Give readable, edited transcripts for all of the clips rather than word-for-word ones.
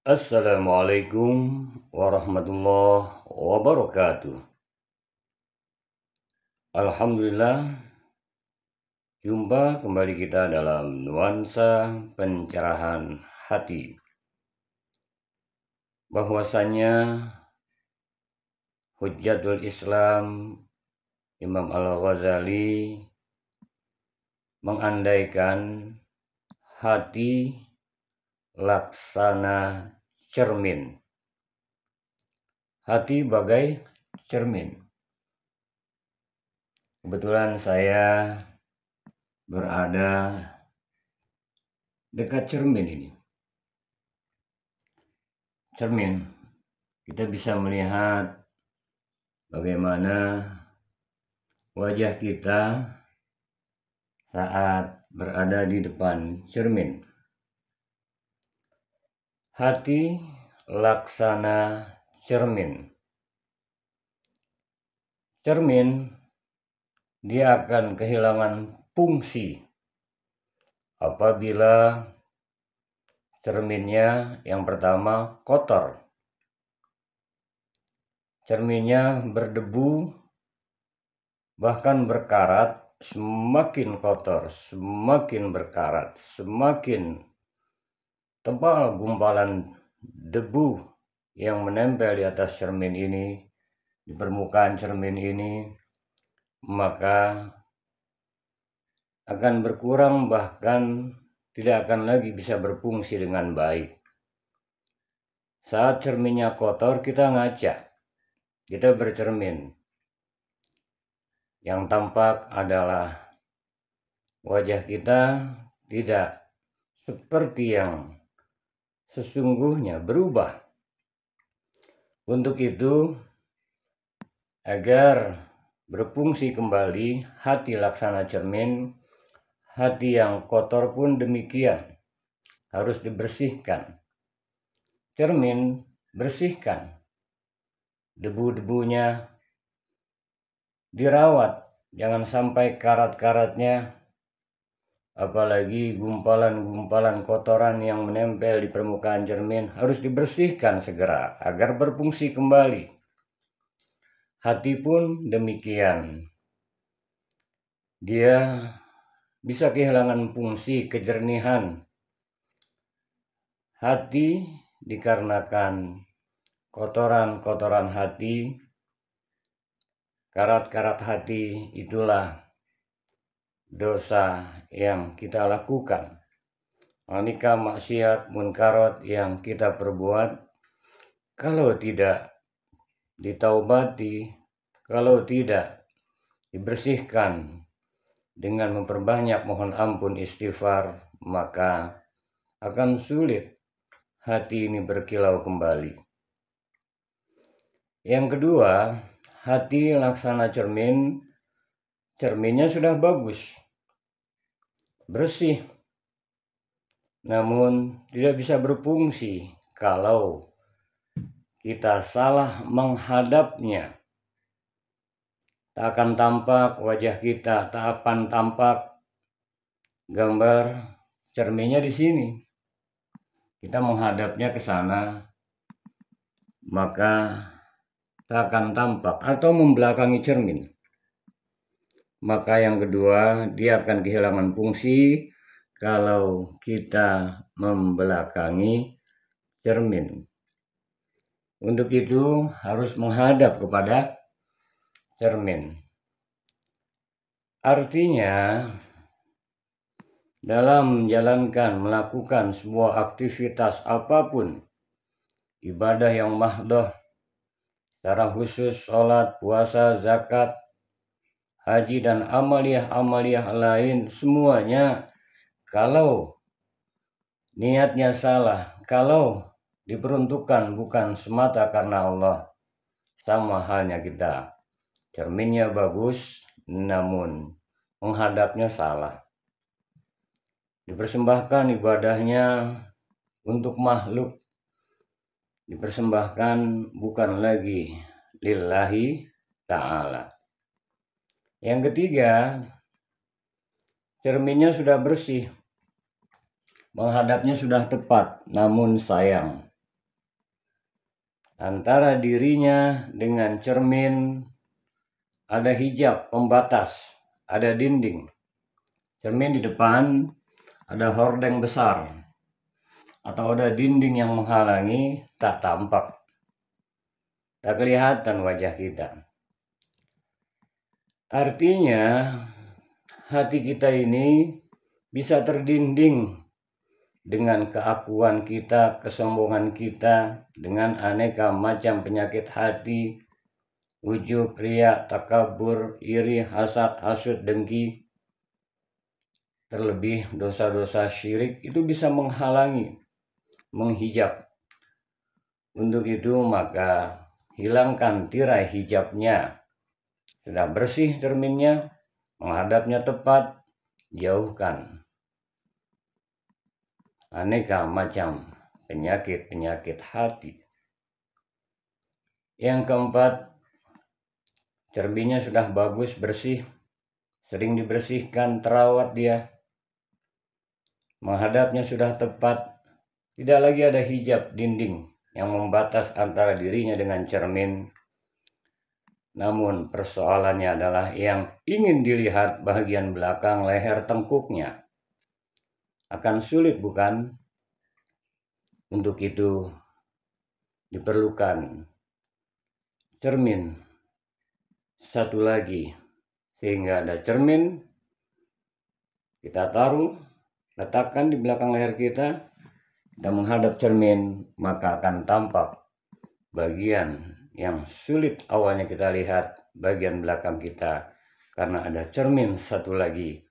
Assalamualaikum warahmatullahi wabarakatuh. Alhamdulillah, jumpa kembali kita dalam nuansa pencerahan hati. Bahwasanya Hujjatul Islam Imam Al-Ghazali mengandaikan hati laksana cermin. Hati bagai cermin. Kebetulan saya berada dekat cermin ini. Cermin, kita bisa melihat bagaimana wajah kita saat berada di depan cermin. Hati laksana cermin. Cermin, dia akan kehilangan fungsi apabila cerminnya yang pertama kotor. Cerminnya berdebu, bahkan berkarat. Semakin kotor, semakin berkarat, semakin tebal gumpalan debu yang menempel di atas cermin ini, di permukaan cermin ini, maka akan berkurang, bahkan tidak akan lagi bisa berfungsi dengan baik. Saat cerminnya kotor, kita ngaca, kita bercermin. Yang tampak adalah wajah kita tidak seperti yang sesungguhnya, berubah. Untuk itu, agar berfungsi kembali hati laksana cermin, hati yang kotor pun demikian, harus dibersihkan. Cermin, bersihkan debu-debunya, dirawat, jangan sampai karat-karatnya, apalagi gumpalan-gumpalan kotoran yang menempel di permukaan cermin harus dibersihkan segera agar berfungsi kembali. Hati pun demikian, dia bisa kehilangan fungsi kejernihan. Hati dikarenakan kotoran-kotoran hati, karat-karat hati, itulah dosa yang kita lakukan. Manika maksiat munkarat yang kita perbuat, kalau tidak ditaubati, kalau tidak dibersihkan dengan memperbanyak mohon ampun istighfar, maka akan sulit hati ini berkilau kembali. Yang kedua, hati laksana cermin, cerminnya sudah bagus, bersih, namun tidak bisa berfungsi kalau kita salah menghadapnya. Tak akan tampak wajah kita, tak akan tampak gambar cerminnya di sini. Kita menghadapnya ke sana, maka tak akan tampak, atau membelakangi cermin. Maka yang kedua, dia akan kehilangan fungsi kalau kita membelakangi cermin. Untuk itu harus menghadap kepada cermin. Artinya, dalam menjalankan, melakukan sebuah aktivitas apapun, ibadah yang mahdoh, secara khusus sholat, puasa, zakat, haji, dan amaliyah-amaliyah lain, semuanya kalau niatnya salah, kalau diperuntukkan bukan semata karena Allah, sama halnya kita, cerminnya bagus namun menghadapnya salah. Dipersembahkan ibadahnya untuk makhluk, dipersembahkan bukan lagi lillahi ta'ala. Yang ketiga, cerminnya sudah bersih, menghadapnya sudah tepat, namun sayang Antara dirinya dengan cermin ada hijab pembatas, ada dinding. Cermin di depan ada hordeng besar atau ada dinding yang menghalangi, tak tampak, tak kelihatan wajah kita. Artinya hati kita ini bisa terdinding dengan keakuan kita, kesombongan kita, dengan aneka macam penyakit hati, ujub, riya, takabur, iri, hasad, hasud, dengki, terlebih dosa-dosa syirik itu bisa menghalangi, menghijab. Untuk itu maka hilangkan tirai hijabnya. Sudah bersih cerminnya, menghadapnya tepat, jauhkan aneka macam penyakit-penyakit hati. Yang keempat, cerminnya sudah bagus, bersih, sering dibersihkan, terawat dia. Menghadapnya sudah tepat, tidak lagi ada hijab dinding yang membatas antara dirinya dengan cermin. Namun persoalannya adalah yang ingin dilihat bagian belakang leher tengkuknya. Akan sulit bukan? Untuk itu diperlukan cermin satu lagi, sehingga ada cermin kita taruh, letakkan di belakang leher kita dan menghadap cermin, maka akan tampak bagian yang sulit awalnya kita lihat, bagian belakang kita, karena ada cermin satu lagi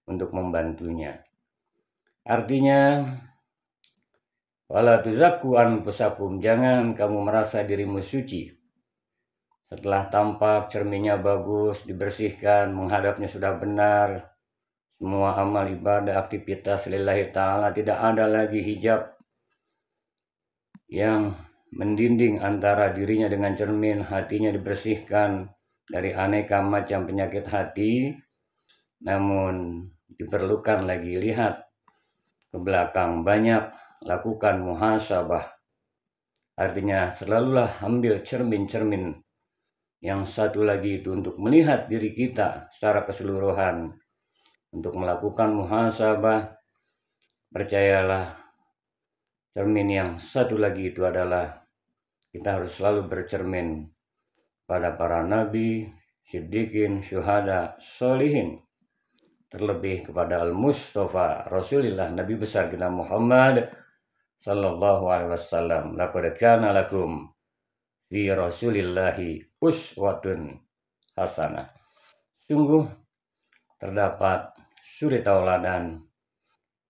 untuk membantunya. Artinya, wala tuzakku anfusakum, jangan kamu merasa dirimu suci. Setelah tampak cerminnya bagus, dibersihkan, menghadapnya sudah benar, semua amal ibadah, aktivitas lillahi ta'ala, tidak ada lagi hijab yang mendinding antara dirinya dengan cermin, hatinya dibersihkan dari aneka macam penyakit hati. Namun diperlukan lagi lihat ke belakang, banyak lakukan muhasabah. Artinya selalulah ambil cermin-cermin yang satu lagi itu untuk melihat diri kita secara keseluruhan, untuk melakukan muhasabah. Percayalah, cermin yang satu lagi itu adalah kita harus selalu bercermin pada para nabi, siddiqin, syuhada, solihin, terlebih kepada Al-Mustafa Rasulullah, Nabi besar kita Muhammad sallallahu alaihi wasallam. Laqad kana lakum fi Rasulillahi uswatun hasanah. Sungguh terdapat suri tauladan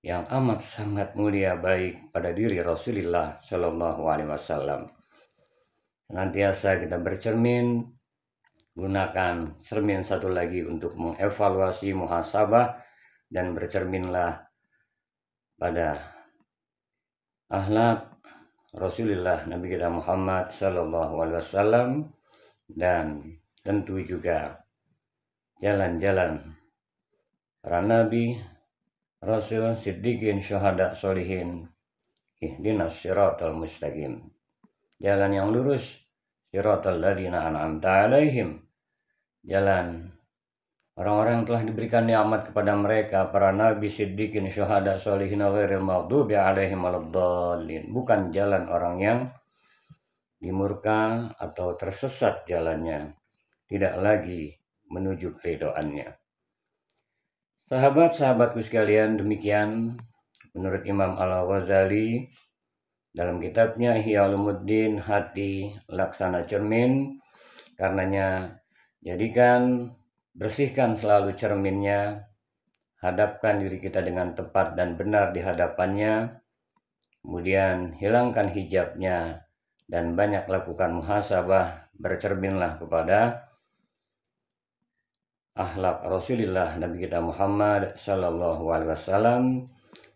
yang amat sangat mulia baik pada diri Rasulullah sallallahu alaihi wasallam. Senantiasa kita bercermin, gunakan cermin satu lagi untuk mengevaluasi muhasabah, dan bercerminlah pada akhlak Rasulullah Nabi kita Muhammad sallallahu alaihi wasallam, dan tentu juga jalan-jalan para nabi, rasul, siddiqin, syuhada, solihin. Ihdinas siratal mustaqim, jalan yang lurus, siratal ladzina an'amta alaihim, jalan orang-orang yang telah diberikan nikmat kepada mereka, para nabi, siddiqin, syuhada, sholihin, ghairil maghdubi alaihim waladdallin, bukan jalan orang yang dimurka atau tersesat jalannya, tidak lagi menuju keridhaannya. Sahabat-sahabatku sekalian, demikian menurut Imam Al-Ghazali dalam kitabnya Ihya Ulumuddin, hati laksana cermin. Karenanya jadikan, bersihkan selalu cerminnya, hadapkan diri kita dengan tepat dan benar di hadapannya, kemudian hilangkan hijabnya, dan banyak lakukan muhasabah, bercerminlah kepada akhlak Rasulullah Nabi kita Muhammad sallallahu alaihi wasallam.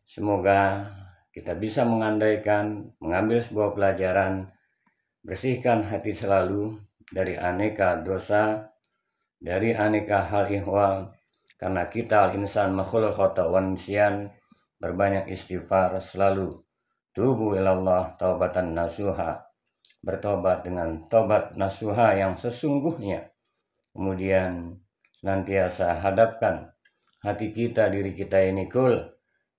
Semoga kita bisa mengandaikan, mengambil sebuah pelajaran, bersihkan hati selalu dari aneka dosa, dari aneka hal ihwal, karena kita al-insan makhluk khata wa nisyan. Berbanyak istighfar selalu, tubu ilallah taubatan nasuha, bertobat dengan tobat nasuha yang sesungguhnya. Kemudian senantiasa hadapkan hati kita, diri kita ini, kul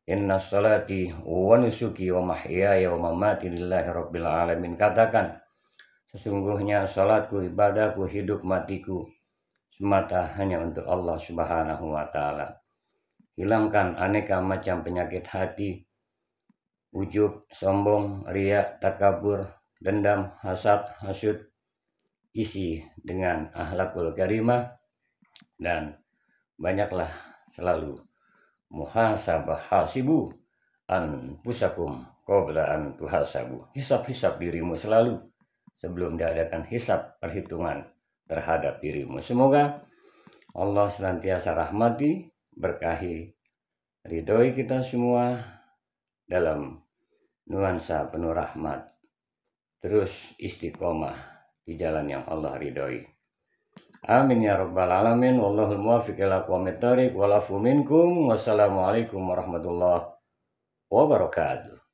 inna salati wa nusuki wa mahyaya wa mamati lillahi rabbil alamin. Katakan, sesungguhnya salatku, ibadahku, hidup matiku semata hanya untuk Allah Subhanahu wa ta'ala. Hilangkan aneka macam penyakit hati, ujub, sombong, riya, takabur, dendam, hasad, hasud. Isi dengan akhlakul karimah, dan banyaklah selalu muhasabah, hasibu anfusakum qabla an tuhasabu. Hisab dirimu selalu sebelum diadakan hisab, perhitungan terhadap dirimu. Semoga Allah senantiasa rahmati, berkahi, ridhoi kita semua dalam nuansa penuh rahmat, terus istiqomah di jalan yang Allah ridhoi. Amin ya rabbal alamin. Wallahul muwaffiq ila aqwamit thoriq. Walafu minkum. Wassalamualaikum warahmatullahi wabarakatuh.